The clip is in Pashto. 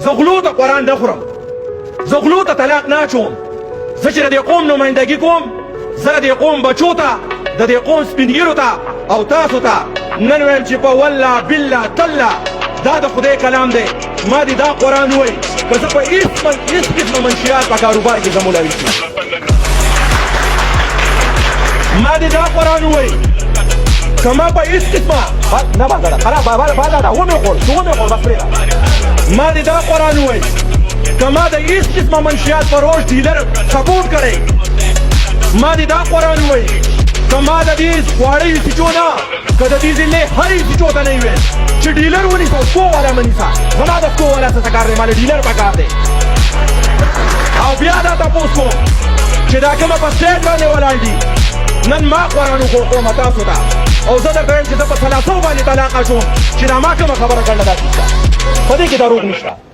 زغلو ته قرآن نه خورم، زغلو ته طلاق نه اچوم. زه چې د دې قوم نمایندګي کوم، زه د دې قوم بچو ته، د دې قوم سپینږیرو ته او تاسو ته نن وایم چې په والله بالله تالله دا د خدای کلام دی. ما دې دا قرآن ووایي که زه په هېڅ قسمه منشیات په کاروبار کې زه مولوي شم. ما دې دا قرآن ووایي که ما په هېڅ قسمه نه بازاره خراب بازاره ومې خور بس پرېږده. ما دې دا قرآن ووایي که ما د هېڅ قسمه منشیات په روش ډیلر سپورټ کړی. ما دې دا قرآن ووایي که ما د دې واړه سیچو نه که د دې ضلع هرې سیچو ته نه وي چې ډیلر ونیسه سکو والا مه نیسه. زما د سکو والا څه کار دی، ما له ډیلر په کار دی. او بیا دا تپوس کوم چې دا کومه په سټیټ باندې ولاړ دي. نن ما قرآن وښوم تاسو ته او زه درته وایم چې زه په 300 باندې طلاق اچوم چې دا ما کومه خبره کړله دا کیسه په دې کې دروغ نشته.